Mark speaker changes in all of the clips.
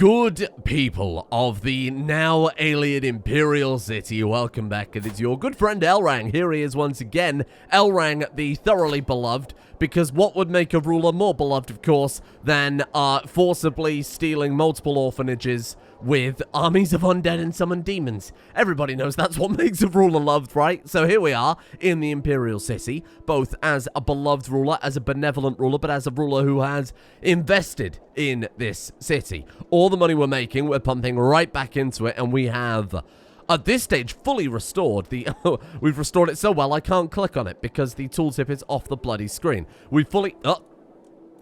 Speaker 1: Good people of the now alien Imperial City, welcome back. It is your good friend Elrang. Here he is once again, Elrang the thoroughly beloved, because what would make a ruler more beloved, of course, than forcibly stealing multiple orphanages with armies of undead and summoned demons? Everybody knows that's what makes a ruler loved, right? So here we are in the Imperial City, both as a beloved ruler, as a benevolent ruler, but as a ruler who has invested in this city. All the money we're making, we're pumping right back into it, and we have, at this stage, fully restored the... we've restored it so well, I can't click on it because the tooltip is off the bloody screen. We fully...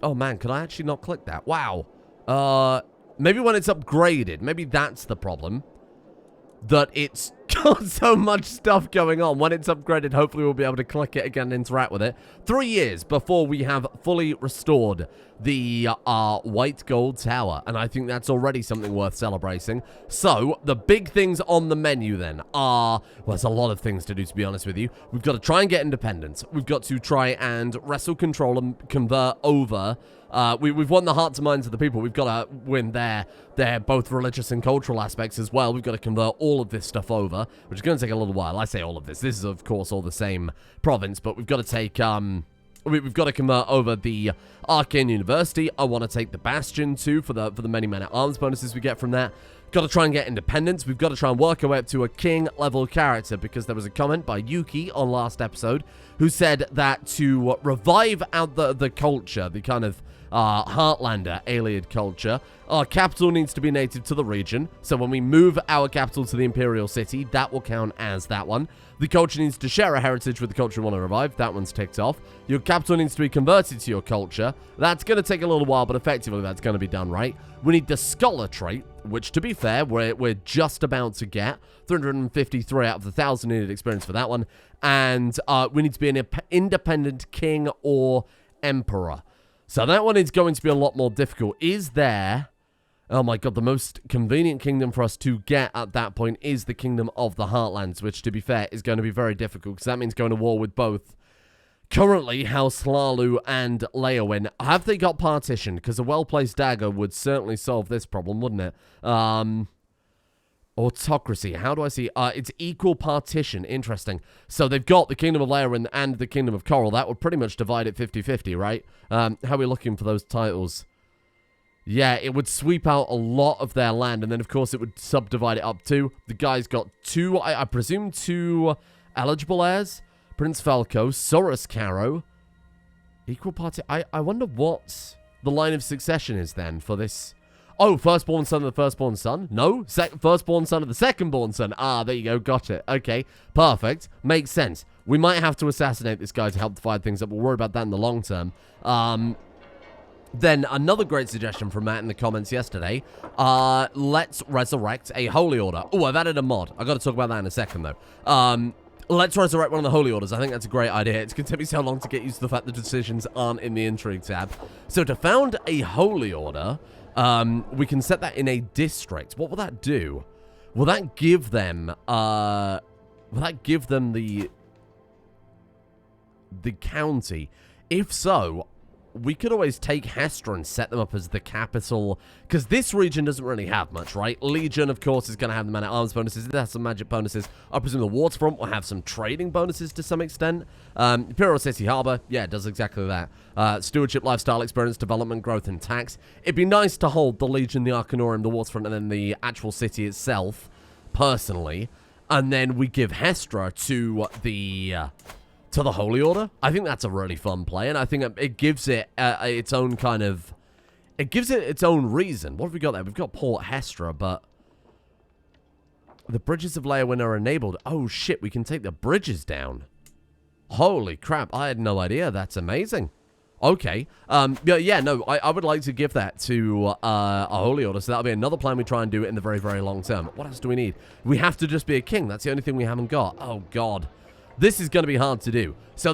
Speaker 1: Oh man, can I actually not click that? Wow. Maybe when it's upgraded. Maybe that's the problem. That it's got so much stuff going on. When it's upgraded, hopefully we'll be able to click it again and interact with it. 3 years before we have fully restored the white gold tower. And I think that's already something worth celebrating. So, the big things on the menu then are... Well, there's a lot of things to do, to be honest with you. We've got to try and get independence. We've got to try and wrestle control and convert over... We've won the hearts and minds of the people. We've got to win their both religious and cultural aspects as well. We've got to convert all of this stuff over, which is going to take a little while. I say all of this. This is, of course, all the same province, but we've got to take, we've got to convert over the Arcane University. I want to take the Bastion, too, for the many men-at-arms bonuses we get from that. Got to try and get independence. We've got to try and work our way up to a king-level character, because there was a comment by Yuki on last episode who said that to revive out the culture, the kind of Heartlander AYLEID culture, our capital needs to be native to the region. So when we move our capital to the Imperial City, that will count as that one. The culture needs to share a heritage with the culture we want to revive. That one's ticked off. Your capital needs to be converted to your culture. That's going to take a little while, but effectively that's going to be done right. We need the scholar trait, which, to be fair, we're just about to get. 353 out of the 1,000 needed experience for that one. And we need to be an independent king or emperor. So that one is going to be a lot more difficult. Is there... Oh my god, the most convenient kingdom for us to get at that point is the Kingdom of the Heartlands, which, to be fair, is going to be very difficult, because that means going to war with both. Currently, House Hlalu and Leowyn. Have they got partition? Because a well-placed dagger would certainly solve this problem, wouldn't it? Autocracy. How do I see? It's equal partition. Interesting. So they've got the Kingdom of Leowyn and the Kingdom of Coral. That would pretty much divide it 50-50, right? How are we looking for those titles? Yeah, it would sweep out a lot of their land, and then, of course, it would subdivide it up too. The guy's got two, I presume, two eligible heirs. Prince Falco, Saurus Caro. Equal party. I wonder what the line of succession is then for this. Oh, firstborn son of the firstborn son? No, firstborn son of the secondborn son. Ah, there you go, got it. Okay, perfect. Makes sense. We might have to assassinate this guy to help divide things up. We'll worry about that in the long term. Then another great suggestion from Matt in the comments yesterday. Let's resurrect a Holy Order. Oh, I've added a mod. I've got to talk about that in a second, though. Let's resurrect one of the Holy Orders. I think that's a great idea. It's going to take me so long to get used to the fact that decisions aren't in the Intrigue tab. So to found a Holy Order, we can set that in a district. What will that do? Will that give them, the county? If so, we could always take Hestra and set them up as the capital, because this region doesn't really have much, right? Legion, of course, is going to have the man-at-arms bonuses. It has some magic bonuses. I presume the Waterfront will have some trading bonuses to some extent. Imperial City Harbor, yeah, it does exactly that. Stewardship, lifestyle, experience, development, growth, and tax. It'd be nice to hold the Legion, the Arcanorium, the Waterfront, and then the actual city itself, personally. And then we give Hestra to the Holy Order. I think that's a really fun play, and I think it gives it its own kind of... It gives it its own reason. What have we got there? We've got Port Hestra, but... The bridges of Leowyn are enabled. Oh, shit, we can take the bridges down. Holy crap, I had no idea. That's amazing. Okay. Yeah, no, I would like to give that to a Holy Order, so that'll be another plan we try and do it in the very, very long term. What else do we need? We have to just be a king. That's the only thing we haven't got. Oh, God. This is going to be hard to do. So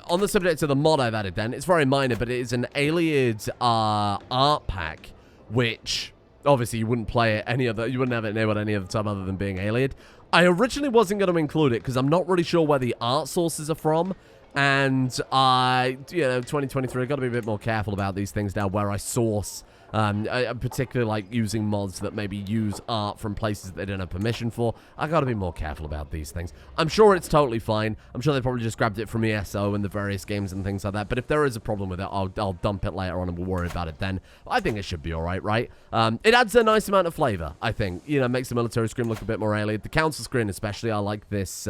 Speaker 1: on the subject of the mod I've added then, it's very minor, but it is an AYLEID art pack, which obviously you wouldn't play it you wouldn't have it enabled any other time other than being AYLEID. I originally wasn't going to include it because I'm not really sure where the art sources are from, and 2023, I've got to be a bit more careful about these things now, where I source Particularly like using mods that maybe use art from places that they don't have permission for. I gotta be more careful about these things. I'm sure it's totally fine. I'm sure they probably just grabbed it from ESO and the various games and things like that. But if there is a problem with it, I'll dump it later on and we'll worry about it then. I think it should be alright, right? It adds a nice amount of flavor, I think. You know, makes the military screen look a bit more alien. The council screen especially, I like this,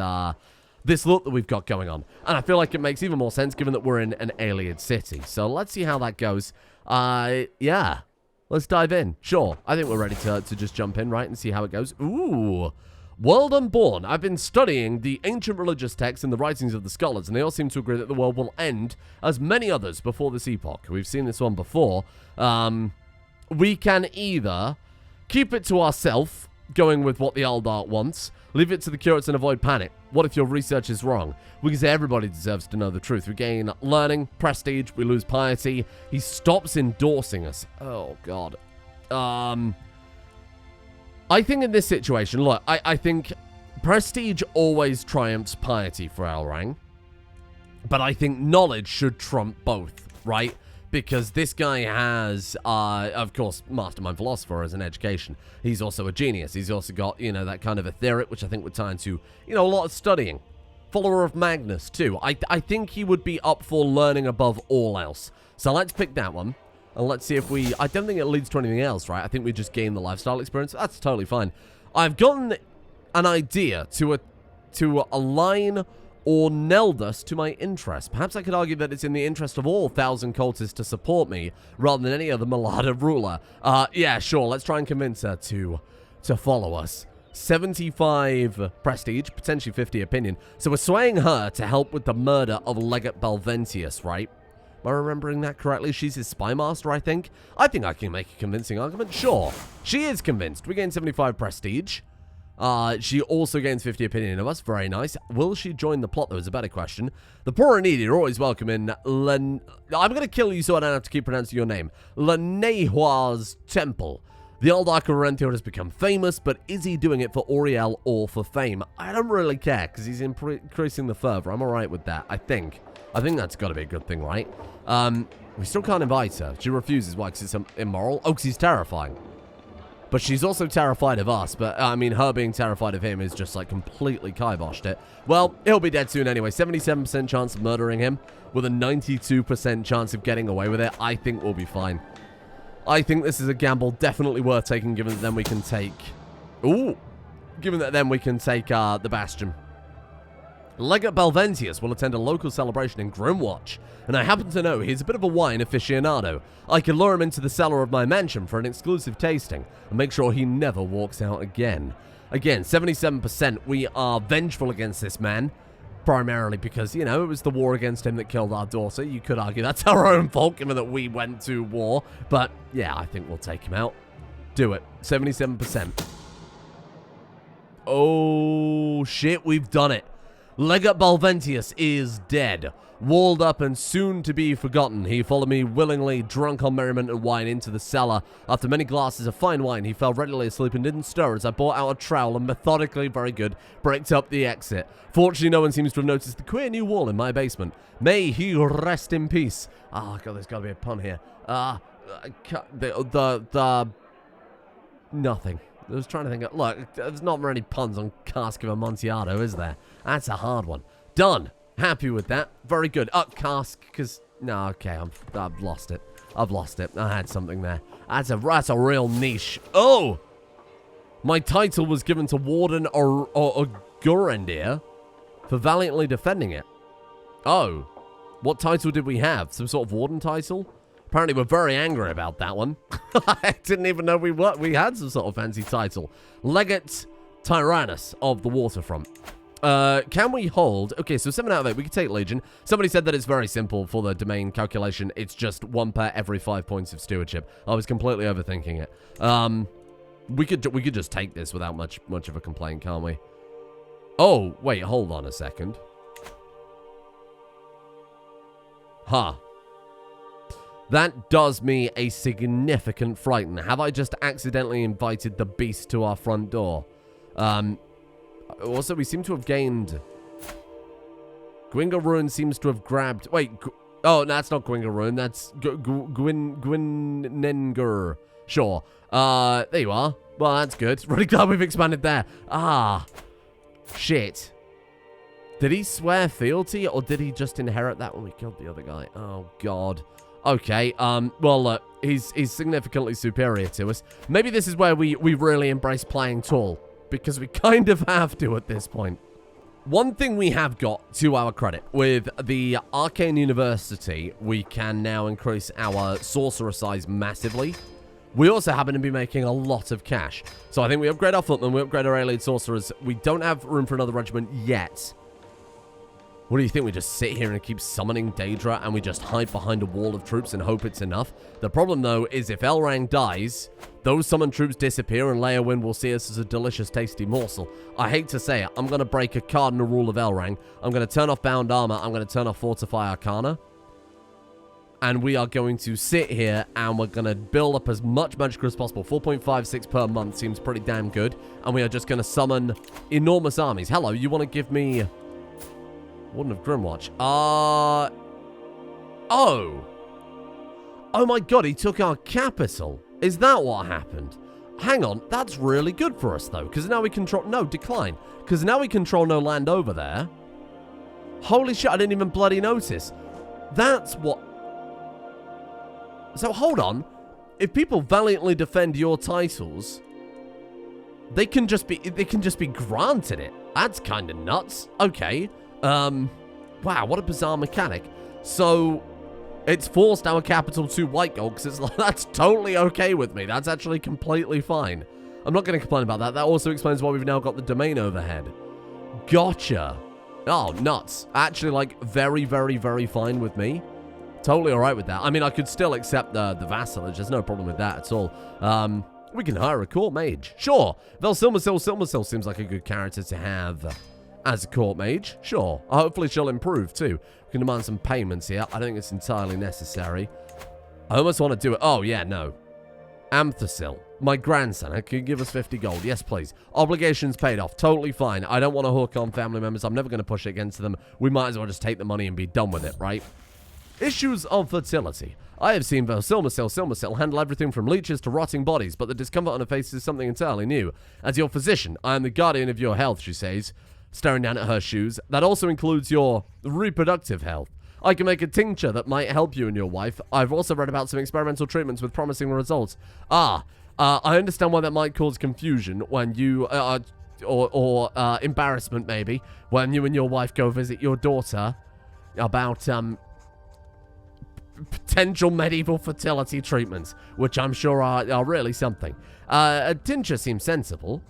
Speaker 1: this look that we've got going on. And I feel like it makes even more sense given that we're in an AYLEID city. So let's see how that goes. Yeah. Let's dive in. Sure. I think we're ready to just jump in, right, and see how it goes. Ooh. World Unborn. I've been studying the ancient religious texts and the writings of the scholars, and they all seem to agree that the world will end as many others before this epoch. We've seen this one before. We can either keep it to ourselves, going with what the AYLEID Art wants, leave it to the curates and avoid panic. What if your research is wrong? We can say everybody deserves to know the truth. We gain learning, prestige, we lose piety. He stops endorsing us. Oh, God. I think in this situation, look, I think prestige always triumphs piety for Elrang. But I think knowledge should trump both, right? Because this guy has, of course, mastermind philosopher as an education. He's also a genius. He's also got, you know, that kind of etheric, which I think would tie into, you know, a lot of studying. Follower of Magnus, too. I think he would be up for learning above all else. So let's pick that one. And let's see if we... I don't think it leads to anything else, right? I think we just gain the lifestyle experience. That's totally fine. I've gotten an idea to align or Neldus to my interest. Perhaps I could argue that it's in the interest of all 1,000 cultists to support me, rather than any other Malada ruler. Yeah, sure, let's try and convince her to follow us. 75 prestige, potentially 50 opinion. So we're swaying her to help with the murder of Legate Balventius, right? Am I remembering that correctly? She's his spy master, I think. I think I can make a convincing argument. Sure, she is convinced. We gain 75 prestige. She also gains 50 opinion of us. Very nice. Will she join the plot, though, is a better question. The poor and needy are always welcome in I'm going to kill you so I don't have to keep pronouncing your name. Lenehua's temple. The old Arcarenthio has become famous, but is he doing it for Auriel or for fame? I don't really care, because he's increasing the fervor. I'm alright with that, I think. I think that's got to be a good thing, right? We still can't invite her. She refuses. Why? Because it's immoral? Oh, because he's terrifying. But she's also terrified of us. But, I mean, her being terrified of him is just, like, completely kiboshed it. Well, he'll be dead soon anyway. 77% chance of murdering him with a 92% chance of getting away with it. I think we'll be fine. I think this is a gamble definitely worth taking, given that then we can take... Ooh! Given that then we can take the Bastion. Legate Balventius will attend a local celebration in Grimwatch, and I happen to know he's a bit of a wine aficionado. I can lure him into the cellar of my mansion for an exclusive tasting, and make sure he never walks out again. Again, 77%, we are vengeful against this man, primarily because, you know, it was the war against him that killed our daughter. You could argue that's our own fault, given that we went to war, but yeah, I think we'll take him out. Do it. 77%. Oh, shit, we've done it. Legate Balventius is dead. Walled up and soon to be forgotten, he followed me willingly, drunk on merriment and wine, into the cellar. After many glasses of fine wine, he fell readily asleep and didn't stir as I brought out a trowel and methodically, very good, braked up the exit. Fortunately, no one seems to have noticed the queer new wall in my basement. May he rest in peace. Oh, God, there's got to be a pun here. Nothing. I was trying to think of... Look, there's not many puns on Cask of Amontillado, is there? That's a hard one. Done. Happy with that. Very good. Cask, because... No, okay, I've lost it. I've lost it. I had something there. That's a real niche. Oh! My title was given to Warden or Gurendir for valiantly defending it. Oh. What title did we have? Some sort of Warden title? Apparently, we're very angry about that one. I didn't even know we had some sort of fancy title. Legate Tyrannus of the Waterfront. Can we hold... Okay, so 7 out of 8. We can take Legion. Somebody said that it's very simple for the domain calculation. It's just 1 per every 5 points of stewardship. I was completely overthinking it. We could just take this without much of a complaint, can't we? Oh, wait, hold on a second. Huh. That does me a significant frighten. Have I just accidentally invited the beast to our front door? Also, we seem to have gained... Gwinga Ruin seems to have grabbed... Wait, Oh, that's not Gwingaroon. That's Gwynengur. Sure. There you are. Well, that's good. Really glad we've expanded there. Ah. Shit. Did he swear fealty, or did he just inherit that when we killed the other guy? Oh, God. Okay, well, look, he's significantly superior to us. Maybe this is where we really embrace playing tall, because we kind of have to at this point. One thing we have got to our credit, with the Arcane University, we can now increase our sorcerer size massively. We also happen to be making a lot of cash. So I think we upgrade our footmen, we upgrade our AYLEID sorcerers. We don't have room for another regiment yet. What do you think? We just sit here and keep summoning Daedra and we just hide behind a wall of troops and hope it's enough? The problem, though, is if Elrang dies, those summoned troops disappear and Leyawiin will see us as a delicious, tasty morsel. I hate to say it, I'm going to break a cardinal rule of Elrang. I'm going to turn off Bound Armor, I'm going to turn off Fortify Arcana. And we are going to sit here and we're going to build up as much magic as possible. 4.56 per month seems pretty damn good. And we are just going to summon enormous armies. Hello, you want to give me... Warden of Grimwatch. Oh. Oh my god, he took our capital. Is that what happened? Hang on, that's really good for us, though, because now we control... No, decline. Because now we control no land over there. Holy shit, I didn't even bloody notice. That's what... So, hold on. If people valiantly defend your titles, they can just be granted it. That's kind of nuts. Okay. Wow, what a bizarre mechanic. So, it's forced our capital to white gold, because it's like, that's totally okay with me. That's actually completely fine. I'm not going to complain about that. That also explains why we've now got the domain overhead. Gotcha. Oh, nuts. Actually, like, very, very, very fine with me. Totally alright with that. I mean, I could still accept the vassalage. There's no problem with that at all. We can hire a court mage. Sure. Vel Silmarsil seems like a good character to have as a court mage. Sure. Hopefully she'll improve too. We can demand some payments here. I don't think it's entirely necessary. I almost want to do it. Oh, yeah, no. Amthasil, my grandson. Can you give us 50 gold? Yes, please. Obligations paid off. Totally fine. I don't want to hook on family members. I'm never going to push it against them. We might as well just take the money and be done with it, right? Issues of fertility. I have seen Silmarsil handle everything from leeches to rotting bodies, but the discomfort on her face is something entirely new. As your physician, I am the guardian of your health, she says, staring down at her shoes. That also includes your reproductive health. I can make a tincture that might help you and your wife. I've also read about some experimental treatments with promising results. I understand why that might cause confusion when you, or embarrassment maybe, when you and your wife go visit your daughter about, potential medieval fertility treatments, which I'm sure are really something. A tincture seems sensible.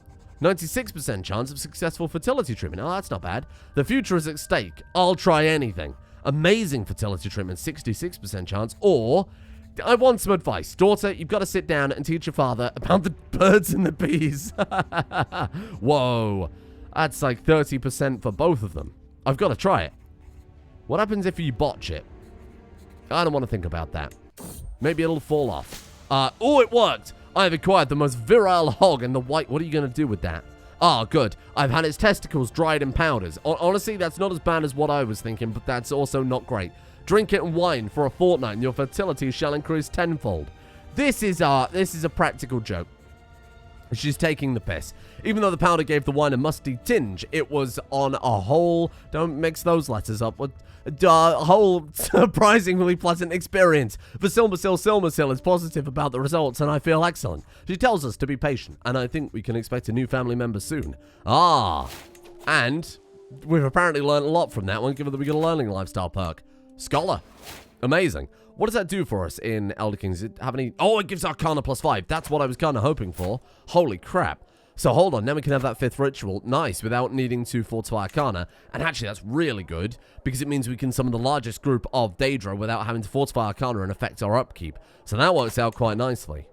Speaker 1: 96% chance of successful fertility treatment. Oh, that's not bad. The future is at stake. I'll try anything. Amazing fertility treatment, 66% chance. Or, I want some advice. Daughter, you've got to sit down and teach your father about the birds and the bees. Whoa. That's like 30% for both of them. I've got to try it. What happens if you botch it? I don't want to think about that. Maybe it'll fall off. Oh, it worked! I've acquired the most virile hog in the white... What are you going to do with that? Ah, good. I've had its testicles dried in powders. Honestly, that's not as bad as what I was thinking, but that's also not great. Drink it and wine for a fortnight, and your fertility shall increase tenfold. This is a practical joke. She's taking the piss. Even though the powder gave the wine a musty tinge, it was on a whole... Don't mix those letters up. A whole surprisingly pleasant experience. For Silmarsil is positive about the results, and I feel excellent. She tells us to be patient, and I think we can expect a new family member soon. Ah, and we've apparently learned a lot from that one, given that we got a learning lifestyle perk. Scholar. Amazing. What does that do for us in Elder Kings? Does it have any... Oh, it gives Arcana +5. That's what I was kind of hoping for. Holy crap. So hold on, now we can have that 5th ritual, nice, without needing to fortify Arcana. And actually, that's really good, because it means we can summon the largest group of Daedra without having to fortify Arcana and affect our upkeep. So that works out quite nicely.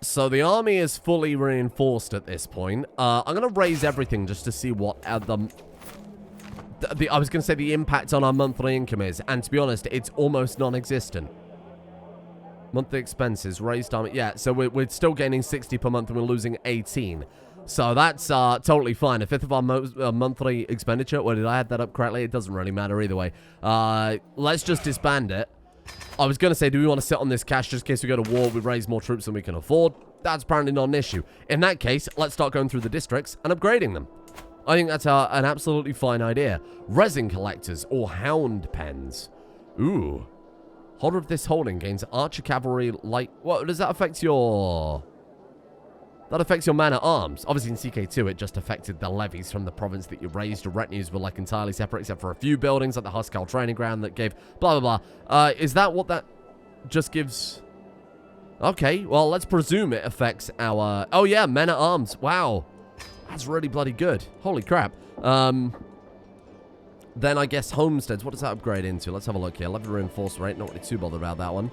Speaker 1: So the army is fully reinforced at this point. I'm going to raise everything just to see what I was going to say the impact on our monthly income is, and to be honest, it's almost non-existent. Monthly expenses, raised army, yeah, so we're still gaining 60 per month and we're losing 18. So that's totally fine. A fifth of our monthly expenditure. Well, did I add that up correctly? It doesn't really matter either way. Let's just disband it. I was going to say, do we want to sit on this cash just in case we go to war, we raise more troops than we can afford? That's apparently not an issue. In that case, let's start going through the districts and upgrading them. I think that's an absolutely fine idea. Resin collectors or hound pens. Ooh. Holder of this holding gains archer cavalry light. What does that affect your... That affects your man-at-arms. Obviously, in CK2, it just affected the levies from the province that you raised. Your retinues were, like, entirely separate, except for a few buildings, like the Huskarl training ground that gave blah, blah, blah. Is that what that just gives? Okay, well, let's presume it affects our... Oh, yeah, men-at-arms. Wow. That's really bloody good. Holy crap. Then I guess homesteads. What does that upgrade into? Let's have a look here. Levy reinforced rate. Not really too bothered about that one.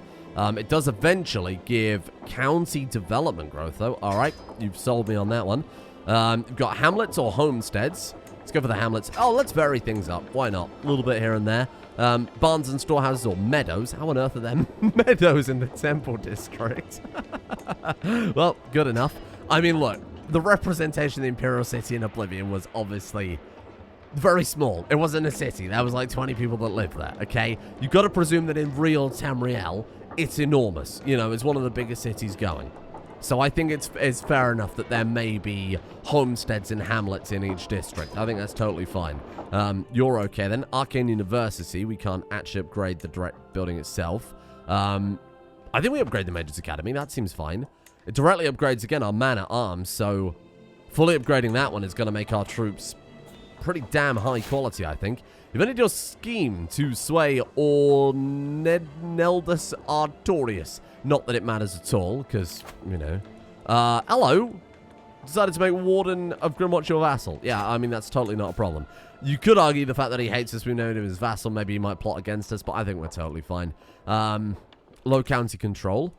Speaker 1: It does eventually give county development growth, though. All right, you've sold me on that one. You've got hamlets or homesteads. Let's go for the hamlets. Oh, let's vary things up. Why not? A little bit here and there. Barns and storehouses or meadows. How on earth are them meadows in the temple district? Well, good enough. I mean, look, the representation of the Imperial City in Oblivion was obviously... very small. It wasn't a city. There was like 20 people that lived there, okay? You've got to presume that in real Tamriel, it's enormous. You know, it's one of the biggest cities going. So I think it's fair enough that there may be homesteads and hamlets in each district. I think that's totally fine. You're okay then. Arcane University. We can't actually upgrade the direct building itself. I think we upgrade the Mages Academy. That seems fine. It directly upgrades, again, our man-at-arms. So fully upgrading that one is going to make our troops... pretty damn high quality, I think. You've ended your scheme to sway Orneldus Artorius. Not that it matters at all, because, you know. Hello. Decided to make Warden of Grimwatch your vassal. Yeah, I mean, that's totally not a problem. You could argue the fact that he hates us, we know him as vassal. Maybe he might plot against us, but I think we're totally fine. Low county control.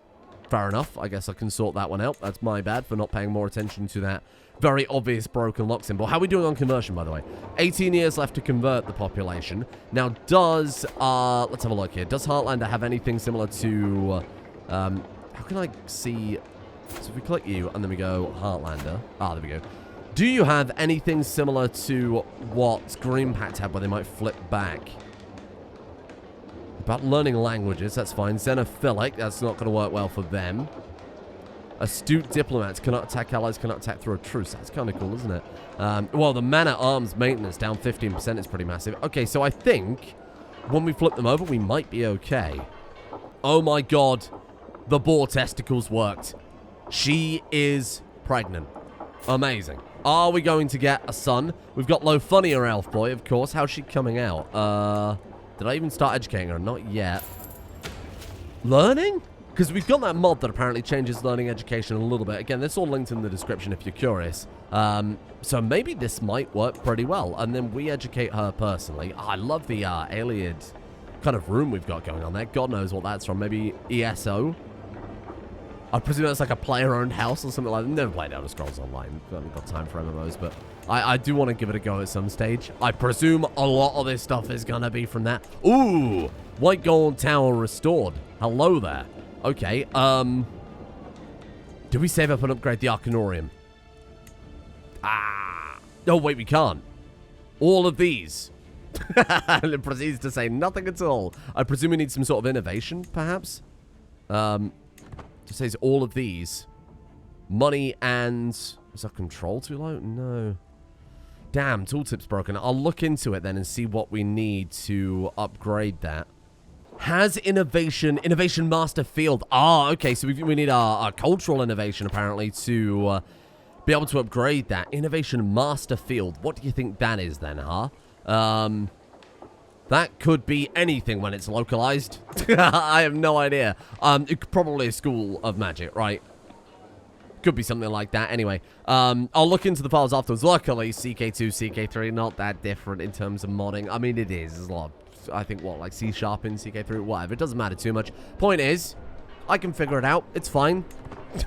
Speaker 1: Fair enough. I guess I can sort that one out. That's my bad for not paying more attention to that very obvious broken lock symbol. How are we doing on conversion, by the way? 18 years left to convert the population. Now, does... let's have a look here. Does Heartlander have anything similar to... how can I see... So if we click you, and then we go Heartlander. Ah, there we go. Do you have anything similar to what Green Pact had, where they might flip back? About learning languages, that's fine. Xenophilic, that's not going to work well for them. Astute diplomats cannot attack allies, cannot attack through a truce. That's kind of cool, isn't it? Well, the man-at-arms maintenance down 15% is pretty massive. Okay, so I think when we flip them over, we might be okay. Oh my god. The boar testicles worked. She is pregnant. Amazing. Are we going to get a son? We've got Lofunnier Elf Boy, of course. How's she coming out? Did I even start educating her? Not yet. Learning? Because we've got that mod that apparently changes learning education a little bit. Again, this all linked in the description if you're curious. So maybe this might work pretty well. And then we educate her personally. Oh, I love the AYLEID kind of room we've got going on there. God knows what that's from. Maybe ESO? I presume that's like a player-owned house or something like that. Never played Elder Scrolls Online. I haven't got time for MMOs, but I do want to give it a go at some stage. I presume a lot of this stuff is going to be from that. Ooh! White Gold Tower restored. Hello there. Okay, do we save up and upgrade the Arcanorium? Ah! Oh, wait, we can't. All of these. And it proceeds to say nothing at all. I presume we need some sort of innovation, perhaps? Just says all of these. Money and... Is that control too low? No. Damn, tooltip's broken. I'll look into it then and see what we need to upgrade that. Has innovation master field. Ah, okay, so we need our cultural innovation, apparently, to be able to upgrade that. Innovation master field. What do you think that is then, huh? That could be anything when it's localized. I have no idea. Probably a school of magic, right? Could be something like that. Anyway, I'll look into the files afterwards. Luckily, CK2, CK3, not that different in terms of modding. I mean, it is. There's a lot of, I think, what, like C# in CK3? Whatever. It doesn't matter too much. Point is, I can figure it out. It's fine.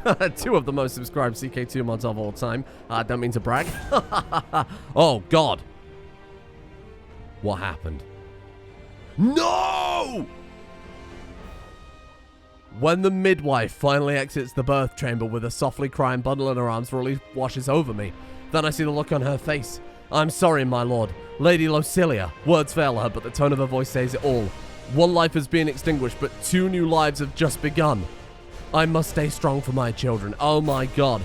Speaker 1: 2 of the most subscribed CK2 mods of all time. I don't mean to brag. Oh, God. What happened? No! When the midwife finally exits the birth chamber with a softly crying bundle in her arms, relief washes over me. Then I see the look on her face. I'm sorry, my lord. Lady Locilia. Words fail her, but the tone of her voice says it all. One life has been extinguished, but 2 new lives have just begun. I must stay strong for my children. Oh my god.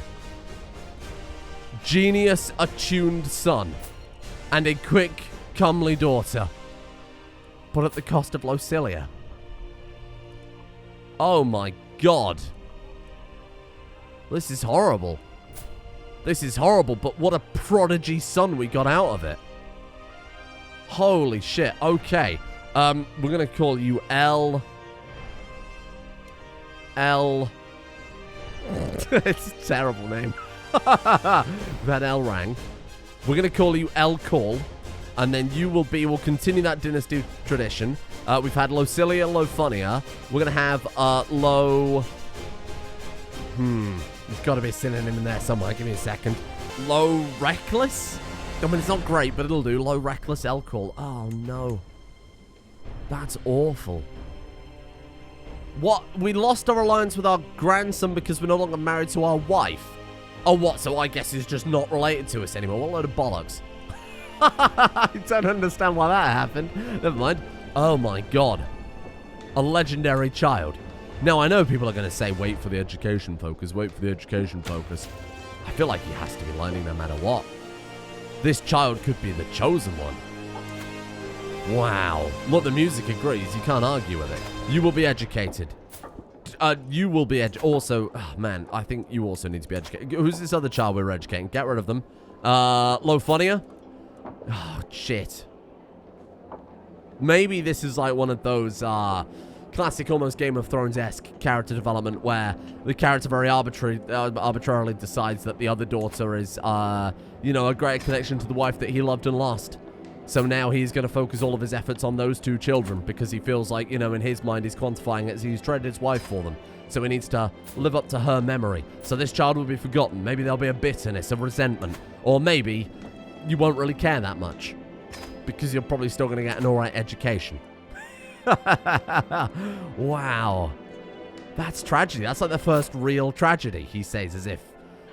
Speaker 1: Genius attuned son. And a quick, comely daughter. But at the cost of Locilia. Oh my god. This is horrible. This is horrible, but what a prodigy son we got out of it. Holy shit. Okay. We're gonna call you L. It's a terrible name. That Elrang. We're gonna call you L Call. And then you will be, we'll continue that dynasty tradition. We've had Locilia, Lofunia. We're going to have There's got to be a synonym in there somewhere. Give me a second. Low Reckless? I mean, it's not great, but it'll do. Low Reckless Elcall. Oh, no. That's awful. What? We lost our alliance with our grandson because we're no longer married to our wife? Oh, what? So I guess he's just not related to us anymore. What a load of bollocks. I don't understand why that happened. Never mind. Oh my god. A legendary child. Now, I know people are going to say, wait for the education focus, wait for the education focus. I feel like he has to be learning no matter what. This child could be the chosen one. Wow. Look, the music agrees. You can't argue with it. You will be educated. You will be also... Oh, man, I think you also need to be educated. Who's this other child we're educating? Get rid of them. Lofunia? Oh, shit. Maybe this is like one of those classic, almost Game of Thrones-esque character development where the character very arbitrarily decides that the other daughter is, you know, a great connection to the wife that he loved and lost. So now he's going to focus all of his efforts on those 2 children because he feels like, you know, in his mind he's quantifying it as he's traded his wife for them. So he needs to live up to her memory. So this child will be forgotten. Maybe there'll be a bitterness, a resentment. Or maybe you won't really care that much because you're probably still going to get an alright education. Wow. That's tragedy. That's like the first real tragedy, he says, as if,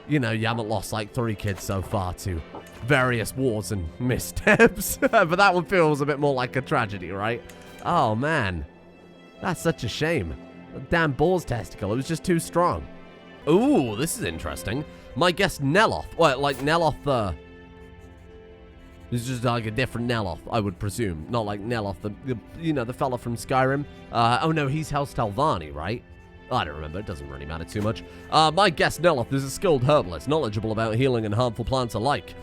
Speaker 1: you know, you haven't lost like 3 kids so far to various wars and missteps. But that one feels a bit more like a tragedy, right? Oh, man. That's such a shame. The damn boar's testicle. It was just too strong. Ooh, this is interesting. My guest Neloth. Well, like Neloth, It's just like a different Neloth, I would presume. Not like Neloth, you know, the fella from Skyrim. Oh no, he's House Talvani, right? I don't remember, it doesn't really matter too much. My guest Neloth is a skilled herbalist, knowledgeable about healing and harmful plants alike.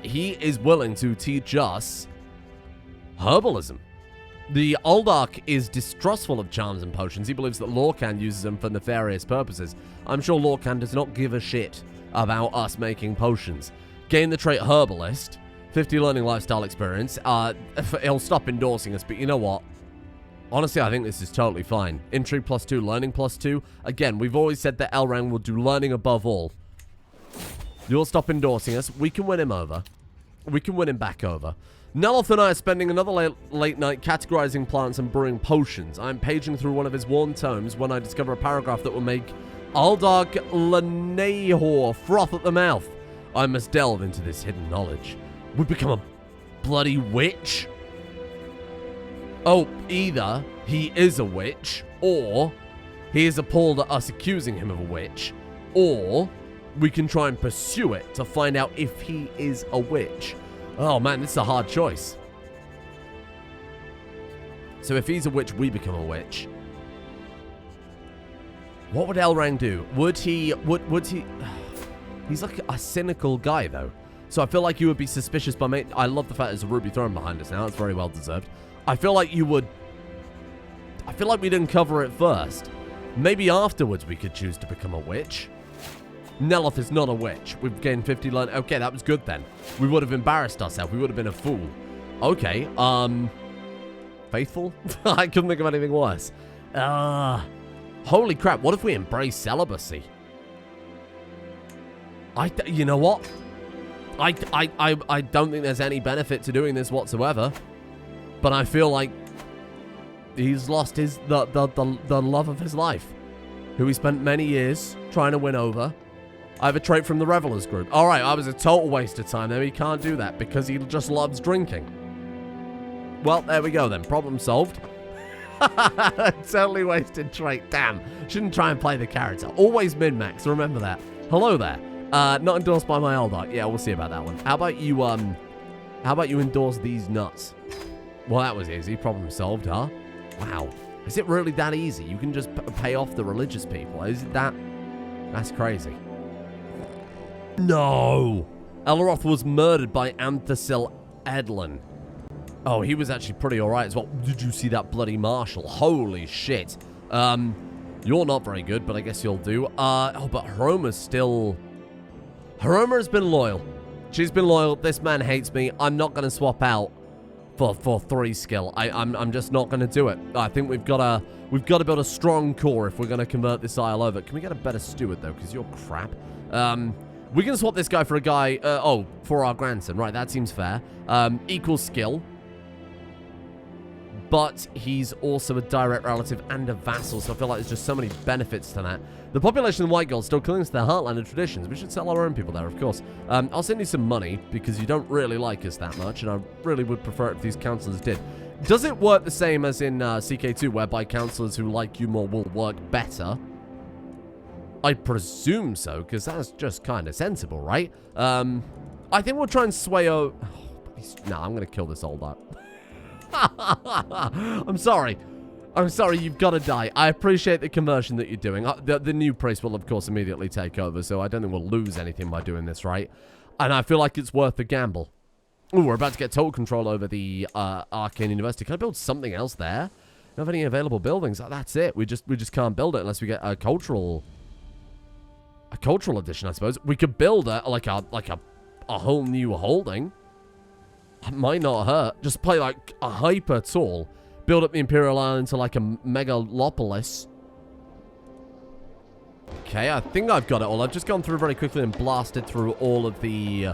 Speaker 1: He is willing to teach us herbalism. The Uldark is distrustful of charms and potions. He believes that Lorcan uses them for nefarious purposes. I'm sure Lorcan does not give a shit about us making potions. Gain the trait Herbalist. 50 learning lifestyle experience. He'll stop endorsing us, but you know what? Honestly, I think this is totally fine. Intrigue +2, learning +2. Again, we've always said that Elrang will do learning above all. You'll stop endorsing us. We can win him over. We can win him back over. Neloth and I are spending another late night categorizing plants and brewing potions. I'm paging through one of his worn tomes when I discover a paragraph that will make Aldark Lanehor froth at the mouth. I must delve into this hidden knowledge. Would become a bloody witch? Oh, either he is a witch, or he is appalled at us accusing him of a witch, or we can try and pursue it to find out if he is a witch. Oh man, this is a hard choice. So if he's a witch, we become a witch. What would Elrang do? Would he... He's like a cynical guy, though. So I feel like you would be suspicious by me. I love the fact there's a ruby throne behind us now. It's very well deserved. I feel like you would... I feel like we'd uncover it first. Maybe afterwards we could choose to become a witch. Neloth is not a witch. We've gained 50 learn. Okay, that was good then. We would have embarrassed ourselves. We would have been a fool. Okay, Faithful? I couldn't think of anything worse. Holy crap, what if we embrace celibacy? You know what? I don't think there's any benefit to doing this whatsoever. But I feel like he's lost the love of his life. who we spent many years trying to win over. I have a trait from the Revelers group. All right, I was a total waste of time there. He can't do that because he just loves drinking. Well, there we go then. Problem solved. Totally wasted trait. Damn. Shouldn't try and play the character. Always min-max. Remember that. Hello there. Not endorsed by my AYLEID ART. Yeah, we'll see about that one. How about you endorse these nuts? Well, that was easy. Problem solved, huh? Wow. Is it really that easy? You can just pay off the religious people. Is it that? That's crazy. No. Elroth was murdered by Anthasil Edlin. Oh, he was actually pretty alright as well. Did you see that bloody marshal? Holy shit. You're not very good, but I guess you'll do. Oh, but Hiroma's still... Hiroma has been loyal. She's been loyal. This man hates me. I'm not going to swap out for 3 skill. I'm just not going to do it. I think we've got to build a strong core if we're going to convert this isle over. Can we get a better steward, though? Because you're crap. We can swap this guy for a guy... for our grandson. Right, that seems fair. Equal skill. But he's also a direct relative and a vassal, so I feel like there's just so many benefits to that. The population of White Gold still clings to their heartland and traditions. We should sell our own people there, of course. I'll send you some money, because you don't really like us that much, and I really would prefer it if these councillors did. Does it work the same as in CK2, whereby councillors who like you more will work better? I presume so, because that's just kind of sensible, right? I think we'll try and sway over... No, I'm going to kill this old art. I'm sorry. I'm sorry, you've got to die. I appreciate the conversion that you're doing. The new priest will, of course, immediately take over, so I don't think we'll lose anything by doing this, right? And I feel like it's worth the gamble. Ooh, we're about to get total control over the Arcane University. Can I build something else there? Don't have any available buildings. That's it. We just can't build it unless we get a cultural edition, I suppose. We could build a whole new holding. It might not hurt. Just play like a hyper tall. Build up the Imperial Island to like a megalopolis. Okay, I think I've got it all. I've just gone through very quickly and blasted through all of the...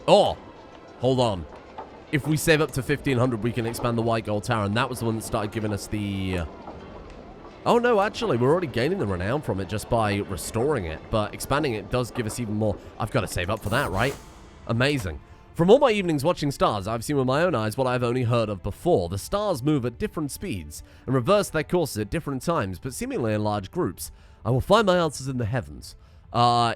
Speaker 1: Oh! Hold on. If we save up to 1,500, we can expand the White Gold Tower, and that was the one that started giving us the... Oh, no, actually, we're already gaining the renown from it just by restoring it, but expanding it does give us even more. I've got to save up for that, right? Amazing. From all my evenings watching stars, I've seen with my own eyes what I've only heard of before. The stars move at different speeds and reverse their courses at different times, but seemingly in large groups. I will find my answers in the heavens.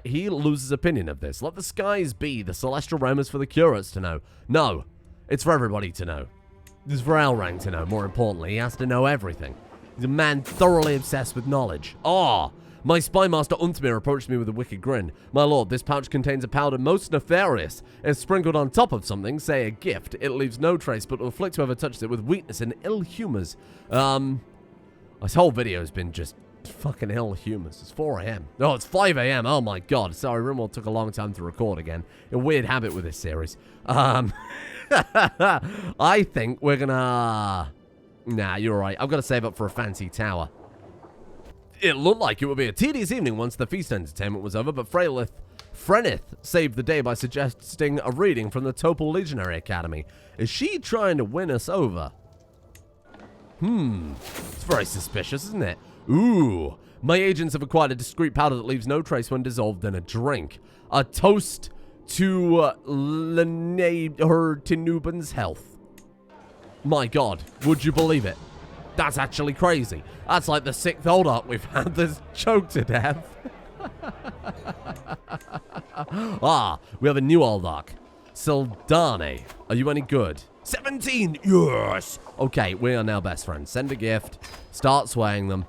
Speaker 1: He loses opinion of this. Let the skies be. The celestial realm is for the curious to know. No, it's for everybody to know. It's for Elrang to know, more importantly. He has to know everything. He's a man thoroughly obsessed with knowledge. My spy master Untmir approached me with a wicked grin. My lord, this pouch contains a powder most nefarious. If sprinkled on top of something, say a gift, it leaves no trace but will afflict whoever touches it with weakness and ill humors. This whole video has been just fucking ill humors. It's 4 a.m. Oh, it's 5 a.m. Oh my god. Sorry, Rimwald took a long time to record again. A weird habit with this series. I think we're gonna... Nah, you're right. I've got to save up for a fancy tower. It looked like it would be a tedious evening once the feast entertainment was over, but Frenith saved the day by suggesting a reading from the Topal Legionary Academy. Is she trying to win us over? It's very suspicious, isn't it? Ooh. My agents have acquired a discreet powder that leaves no trace when dissolved in a drink. A toast to Tinuban's health. My god, would you believe it? That's actually crazy. That's like the 6th old art we've had that's choked to death. We have a new old art. Sildane. Are you any good? 17! Yes! Okay, we are now best friends. Send a gift. Start swaying them.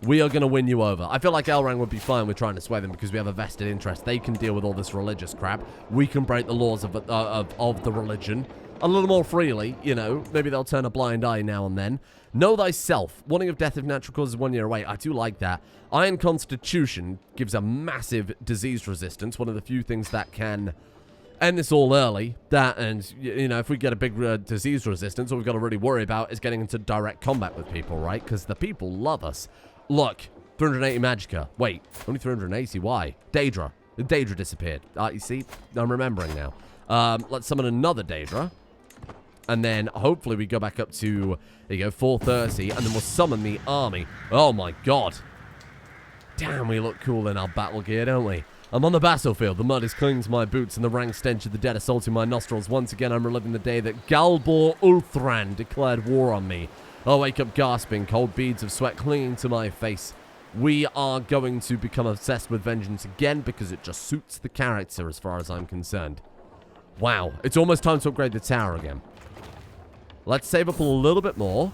Speaker 1: We are going to win you over. I feel like Elrang would be fine with trying to sway them because we have a vested interest. They can deal with all this religious crap. We can break the laws of the religion a little more freely, you know. Maybe they'll turn a blind eye now and then. Know thyself. Warning of death if natural causes 1 year away. I do like that. Iron Constitution gives a massive disease resistance. One of the few things that can end this all early. That, and, you know, if we get a big disease resistance, all we've got to really worry about is getting into direct combat with people, right? Because the people love us. Look, 380 Magicka. Wait, only 380. Why? Daedra. The Daedra disappeared. You see? I'm remembering now. Let's summon another Daedra. And then, hopefully, we go back up to, there you go, 430. And then we'll summon the army. Oh, my God. Damn, we look cool in our battle gear, don't we? I'm on the battlefield. The mud is clinging to my boots and the rank stench of the dead assaulting my nostrils. Once again, I'm reliving the day that Galbor Ulthran declared war on me. I wake up gasping, cold beads of sweat clinging to my face. We are going to become obsessed with vengeance again because it just suits the character as far as I'm concerned. Wow, it's almost time to upgrade the tower again. Let's save up a little bit more.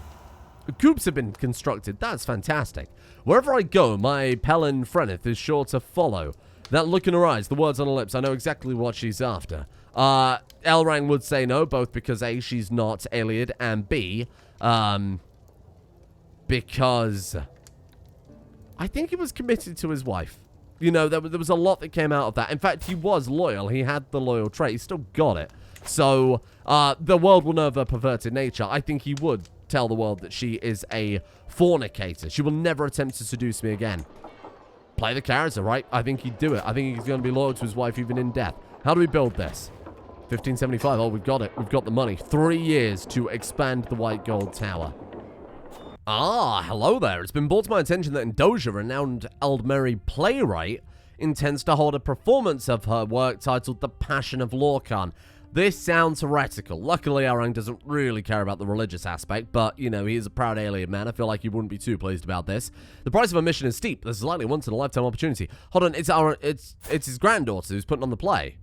Speaker 1: Coops have been constructed. That's fantastic. Wherever I go, my Pelin Freneth is sure to follow. That look in her eyes, the words on her lips, I know exactly what she's after. Elrang would say no, both because A, she's not AYLEID, and B, because I think he was committed to his wife. You know, there was a lot that came out of that. In fact, he was loyal. He had the loyal trait. He still got it. So, the world will know of her perverted nature. I think he would tell the world that she is a fornicator. She will never attempt to seduce me again. Play the character, right? I think he'd do it. I think he's going to be loyal to his wife even in death. How do we build this? 1575. Oh, we've got it. We've got the money. 3 years to expand the White Gold Tower. Ah, hello there. It's been brought to my attention that in Doja, a renowned Aldmeri playwright intends to hold a performance of her work titled The Passion of Lorkhan. This sounds heretical. Luckily, Elrang doesn't really care about the religious aspect, but, you know, he is a proud alien man. I feel like he wouldn't be too pleased about this. The price of admission is steep. This is likely a once-in-a-lifetime opportunity. Hold on, it's his granddaughter who's putting on the play.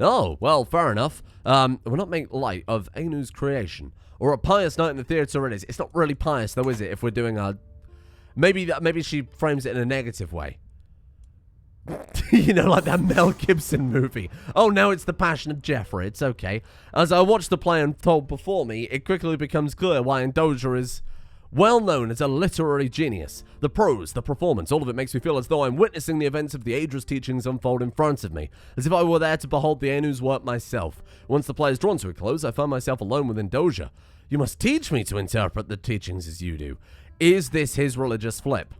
Speaker 1: Oh, well, fair enough. We're not making light of Ainu's creation. Or a pious night in the theatre it is. It's not really pious, though, is it, if we're doing a... Maybe she frames it in a negative way. You know, like that Mel Gibson movie. Oh, no, it's The Passion of Jeffrey. It's okay. As I watched the play unfold before me, it quickly becomes clear why Doja is well known as a literary genius. The prose, the performance, all of it makes me feel as though I'm witnessing the events of the Aedra's teachings unfold in front of me, as if I were there to behold the Ainu's work myself. Once the play is drawn to a close, I find myself alone within Doja. You must teach me to interpret the teachings as you do. Is this his religious flip?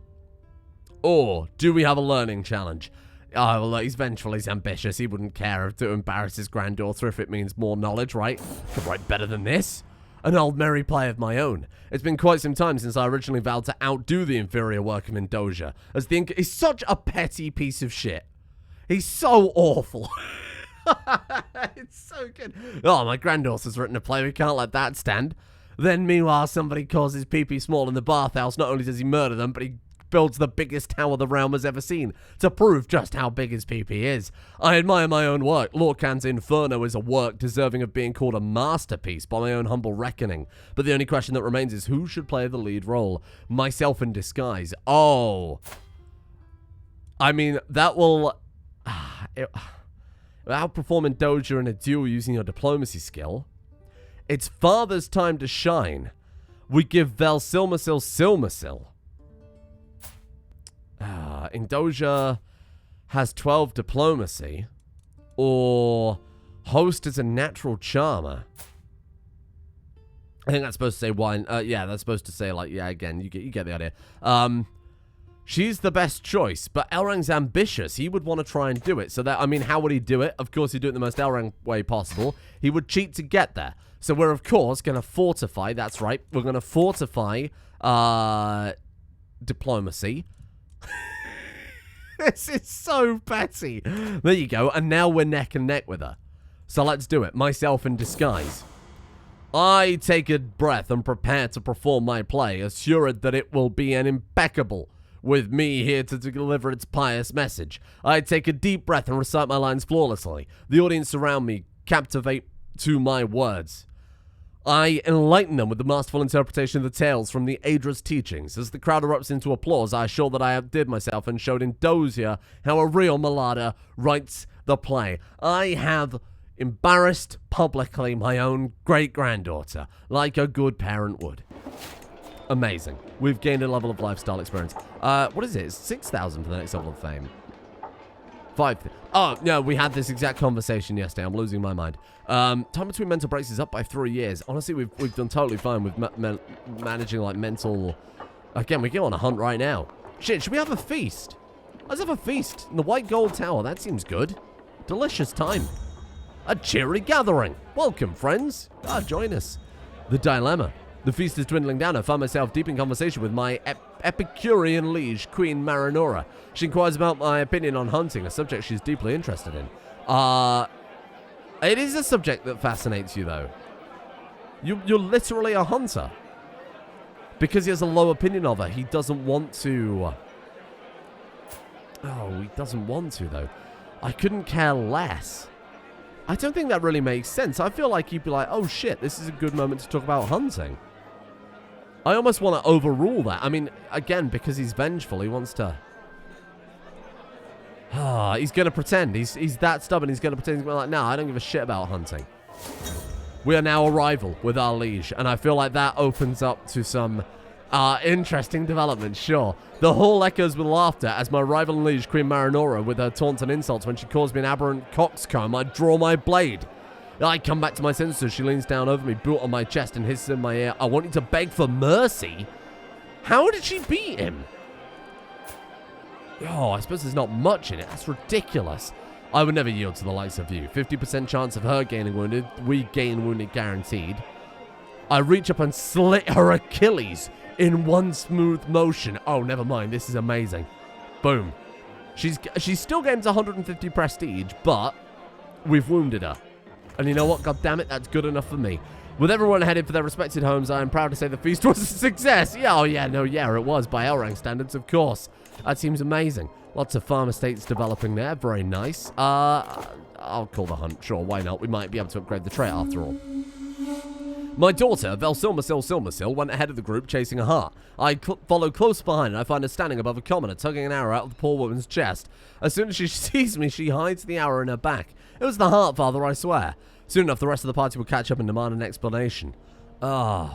Speaker 1: Or do we have a learning challenge? Oh, well, he's vengeful, he's ambitious. He wouldn't care to embarrass his granddaughter if it means more knowledge, right? Could write better than this. An old merry play of my own. It's been quite some time since I originally vowed to outdo the inferior work of Doja, as he's such a petty piece of shit. He's so awful. It's so good. Oh, my granddaughter's written a play. We can't let that stand. Then, meanwhile, somebody calls his pee-pee small in the bathhouse. Not only does he murder them, but he builds the biggest tower the realm has ever seen to prove just how big his pee-pee is. I admire my own work. Lorkhan's Inferno is a work deserving of being called a masterpiece by my own humble reckoning. But the only question that remains is who should play the lead role? Myself in disguise. Oh. I mean, that will... outperforming Doja in a duel using your diplomacy skill. It's Father's time to shine. We give Vel Silmasil. Doja has 12 diplomacy, or host as a natural charmer. I think that's supposed to say wine. Yeah, that's supposed to say, like, yeah, again, you get the idea. She's the best choice, but Elrang's ambitious. He would want to try and do it. So that, I mean, how would he do it? Of course, he'd do it the most Elrang way possible. He would cheat to get there. So we're, of course, going to fortify. That's right. We're going to fortify diplomacy. This is so petty. There you go. And now we're neck and neck with her. So let's do it. Myself in disguise. I take a breath and prepare to perform my play, assured that it will be an impeccable, with me here to deliver its pious message. I take a deep breath and recite my lines flawlessly. The audience around me captivate to my words. I enlighten them with the masterful interpretation of the tales from the Aedra's teachings. As the crowd erupts into applause, I assure that I outdid myself and showed in Doja how a real Malada writes the play. I have embarrassed publicly my own great-granddaughter, like a good parent would. Amazing. We've gained a level of lifestyle experience. What is it? It's 6,000 for the next level of fame. 5. Oh, no, we had this exact conversation yesterday. I'm losing my mind. Time between mental breaks is up by 3 years. Honestly, we've done totally fine with managing, like, mental... Again, we go on a hunt right now. Shit, should we have a feast? Let's have a feast in the White Gold Tower. That seems good. Delicious time. A cheery gathering. Welcome, friends. Join us. The dilemma. The feast is dwindling down. I find myself deep in conversation with my Epicurean liege, Queen Marinora. She inquires about my opinion on hunting, a subject she's deeply interested in. It is a subject that fascinates you, though. You're literally a hunter. Because he has a low opinion of her, he doesn't want to... Oh, he doesn't want to, though. I couldn't care less. I don't think that really makes sense. I feel like he'd be like, oh shit, this is a good moment to talk about hunting. I almost want to overrule that. I mean, again, because he's vengeful, he wants to... he's going to pretend. He's that stubborn. He's going to pretend. He's going to be like, no, I don't give a shit about hunting. We are now a rival with our liege, and I feel like that opens up to some interesting developments, sure. The hall echoes with laughter as my rival and liege, Queen Marinora, with her taunts and insults when she calls me an aberrant coxcomb, I draw my blade. I come back to my senses. She leans down over me, boot on my chest, and hisses in my ear, I want you to beg for mercy? How did she beat him? Oh, I suppose there's not much in it. That's ridiculous. I would never yield to the likes of you. 50% chance of her gaining wounded. We gain wounded guaranteed. I reach up and slit her Achilles in one smooth motion. Oh, never mind. This is amazing. Boom. She's still gains 150 prestige, but we've wounded her. And you know what? God damn it, that's good enough for me. With everyone headed for their respected homes, I am proud to say the feast was a success. Yeah, oh yeah, no, yeah, it was. By L-rank standards, of course. That seems amazing. Lots of farm estates developing there. Very nice. I'll call the hunt. Sure, why not? We might be able to upgrade the trait after all. My daughter, Silmersil, went ahead of the group chasing a hart. I follow close behind and I find her standing above a commoner, tugging an arrow out of the poor woman's chest. As soon as she sees me, she hides the arrow in her back. It was the hart father, I swear. Soon enough, the rest of the party will catch up and demand an explanation. Though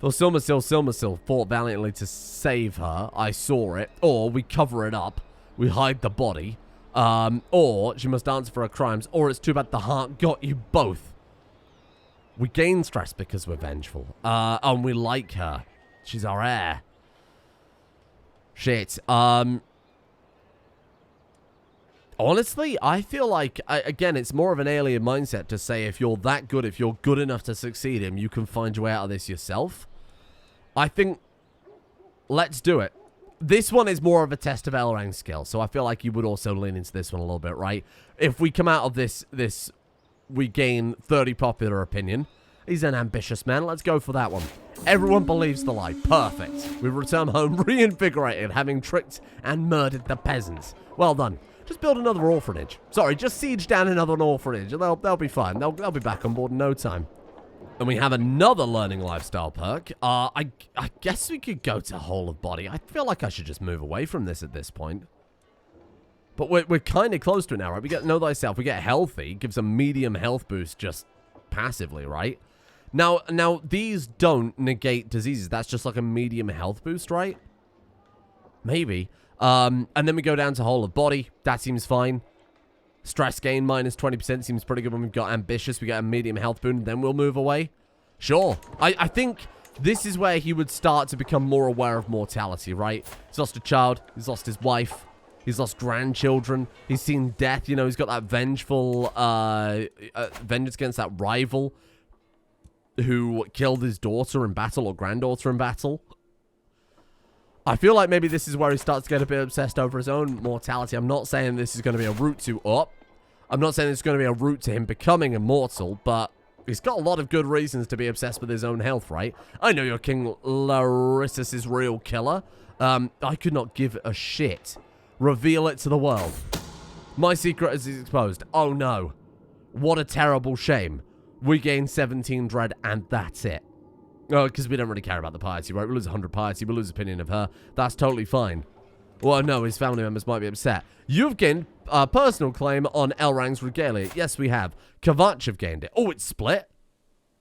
Speaker 1: Silmersil fought valiantly to save her, I saw it. Or we cover it up. We hide the body. Or she must answer for her crimes. Or it's too bad the heart got you both. We gain stress because we're vengeful. And we like her. She's our heir. Shit. Honestly, I feel like, again, it's more of an alien mindset to say if you're that good, if you're good enough to succeed him, you can find your way out of this yourself. I think, let's do it. This one is more of a test of L-rank skill, so I feel like you would also lean into this one a little bit, right? If we come out of this, we gain 30 popular opinion. He's an ambitious man. Let's go for that one. Everyone believes the lie. Perfect. We return home reinvigorated, having tricked and murdered the peasants. Well done. Just build another orphanage. Sorry, just siege down another orphanage. They'll be fine. They'll be back on board in no time. And we have another learning lifestyle perk. I guess we could go to whole of body. I feel like I should just move away from this at this point. But we're kind of close to it now, right? We get know thyself. We get healthy. Gives a medium health boost just passively, right? Now these don't negate diseases. That's just like a medium health boost, right? Maybe. And then we go down to whole of body. That seems fine. Stress gain minus 20% seems pretty good when we've got ambitious. We get a medium health boon, then we'll move away. Sure. I think this is where he would start to become more aware of mortality, right? He's lost a child. He's lost his wife. He's lost grandchildren. He's seen death. You know, he's got that vengeful vengeance against that rival who killed his daughter in battle or granddaughter in battle. I feel like maybe this is where he starts to get a bit obsessed over his own mortality. I'm not saying this is going to be a route to up. I'm not saying it's going to be a route to him becoming immortal, but he's got a lot of good reasons to be obsessed with his own health, right? I know you're King Larissa's real killer. I could not give a shit. Reveal it to the world. My secret is exposed. Oh no. What a terrible shame. We gain 17 dread and that's it. Oh, because we don't really care about the piety, right? We lose 100 piety, we lose opinion of her. That's totally fine. Well, no, his family members might be upset. You've gained a personal claim on L-Rang's regalia. Yes, we have. Compatch have gained it. Oh, it's split?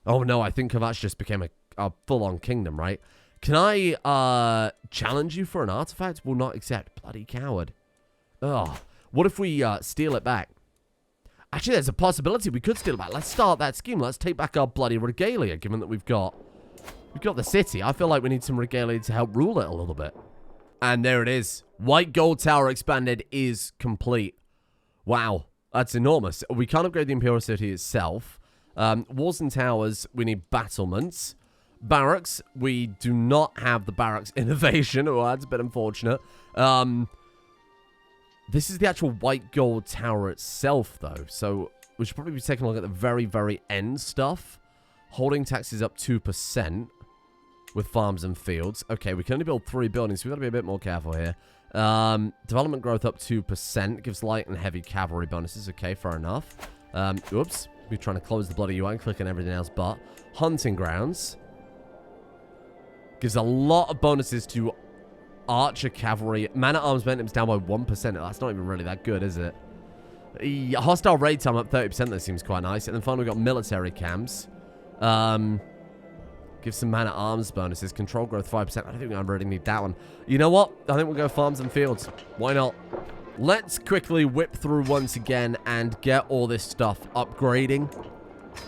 Speaker 1: Oh, no, I think Compatch just became a full-on kingdom, right? Can I challenge you for an artifact? Will not accept. Bloody coward. Ugh. What if we steal it back? Actually, there's a possibility we could steal it back. Let's start that scheme. Let's take back our bloody regalia, given that we've got the city. I feel like we need some regalia to help rule it a little bit. And there it is. White Gold Tower Expanded is complete. Wow. That's enormous. We can't upgrade the Imperial City itself. Walls and towers, we need battlements. barracks. We do not have the barracks innovation. Oh, that's a bit unfortunate. This is the actual white gold tower itself, though. So we should probably be taking a look at the very, very end stuff. Holding taxes up 2% with farms and fields. Okay, we can only build 3 buildings, so we've got to be a bit more careful here. Development growth up 2%. Gives light and heavy cavalry bonuses. Okay, fair enough. Oops. We're trying to close the bloody UI, clicking everything else but. Hunting grounds. Gives a lot of bonuses to archer cavalry. Man-at-arms maintenance down by 1%. That's not even really that good, is it? Hostile raid time up 30%. That seems quite nice. And then finally, we've got military camps. Give some man-at-arms bonuses. Control growth 5%. I don't think I really need that one. You know what? I think we'll go farms and fields. Why not? Let's quickly whip through once again and get all this stuff upgrading.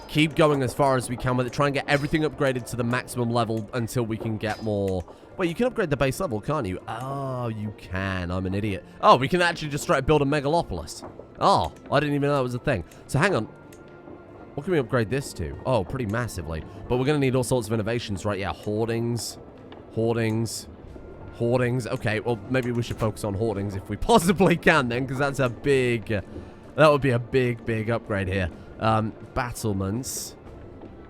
Speaker 1: Keep going as far as we can with it. Try and get everything upgraded to the maximum level until we can get more. Wait, you can upgrade the base level, can't you? Oh, you can. I'm an idiot. Oh, we can actually just straight build a megalopolis. Oh, I didn't even know that was a thing. So hang on. What can we upgrade this to? Oh, pretty massively. But we're going to need all sorts of innovations, right? Yeah, hoardings. Hoardings. Hoardings. Okay, well, maybe we should focus on hoardings if we possibly can then, because that's a big... that would be a big, big upgrade here. Battlements.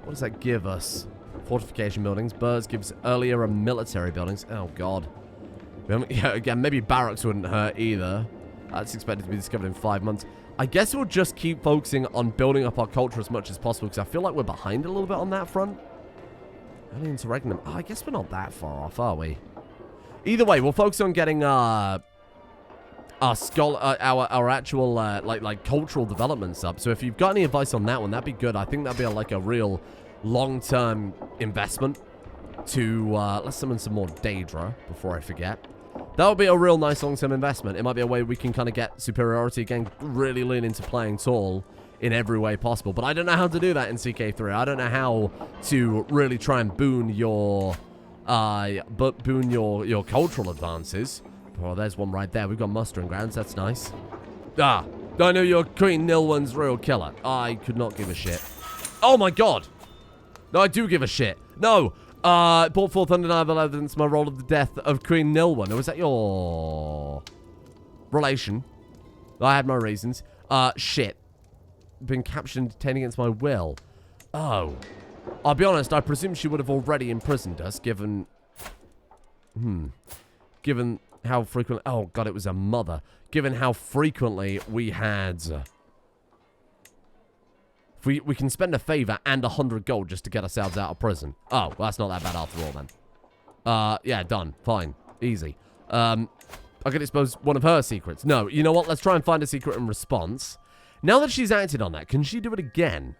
Speaker 1: What does that give us? Fortification buildings. Birds gives earlier military buildings. Oh, God. Yeah, again, maybe barracks wouldn't hurt either. That's expected to be discovered in 5 months. I guess we'll just keep focusing on building up our culture as much as possible, because I feel like we're behind a little bit on that front. Early interregnum. Oh, I guess we're not that far off, are we? Either way, we'll focus on getting our actual like cultural developments up. So if you've got any advice on that one, that'd be good. I think that'd be like a real long-term investment to let's summon some more Daedra before I forget. That would be a real nice long-term investment. It might be a way we can kind of get superiority again, really lean into playing tall in every way possible. But I don't know how to do that in CK3. I don't know how to really try and boon your cultural advances. Oh, there's one right there. We've got mustering grounds. That's nice. Ah, I know your Queen Nilwen's real killer. I could not give a shit. Oh my God. No, I do give a shit. No. Brought forth undeniable evidence my role of the death of Queen Nilwen. Or was that your relation? I had my reasons. Shit. Been captured and detained against my will. Oh. I'll be honest, I presume she would have already imprisoned us, given... Given how frequently... Oh, God, it was a mother. Given how frequently we had... We can spend a favor and 100 gold just to get ourselves out of prison. Oh, well, that's not that bad after all, then. Yeah, done. Fine. Easy. I could expose one of her secrets. No, you know what? Let's try and find a secret in response. Now that she's acted on that, can she do it again?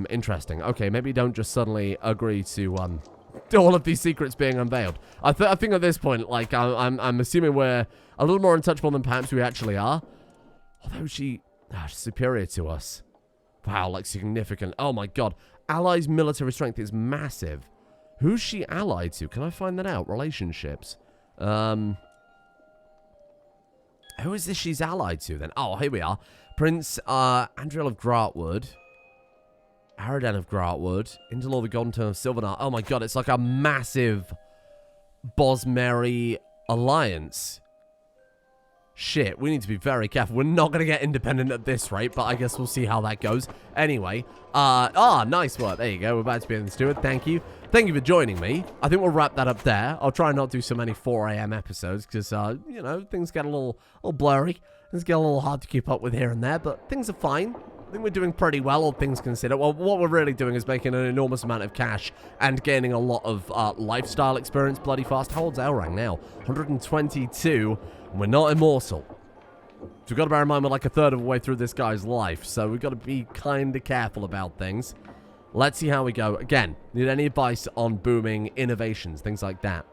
Speaker 1: Interesting. Okay, maybe don't just suddenly agree to all of these secrets being unveiled. I think at this point, like, I'm assuming we're a little more untouchable than perhaps we actually are. Although she's superior to us. Wow, like significant. Oh my God. Allies' military strength is massive. Who's she allied to? Can I find that out? Relationships. Who is this she's allied to then? Oh, here we are. Prince Andriel of Gratwood. Aradan of Gratwood. Indolor the Golden Turn of Silvernar. Oh my God, it's like a massive Bosmeri alliance. Shit, we need to be very careful. We're not going to get independent at this rate, but I guess we'll see how that goes. Anyway, nice work. There you go. We're about to be in the steward. Thank you. Thank you for joining me. I think we'll wrap that up there. I'll try and not do so many 4 a.m. episodes because, you know, things get a little blurry. Things get a little hard to keep up with here and there, but things are fine. I think we're doing pretty well, all things considered. Well, what we're really doing is making an enormous amount of cash and gaining a lot of lifestyle experience bloody fast. How old's Elrang now? 122. And we're not immortal. So we've got to bear in mind we're like a third of the way through this guy's life. So we've got to be kind of careful about things. Let's see how we go. Again, need any advice on booming innovations, things like that?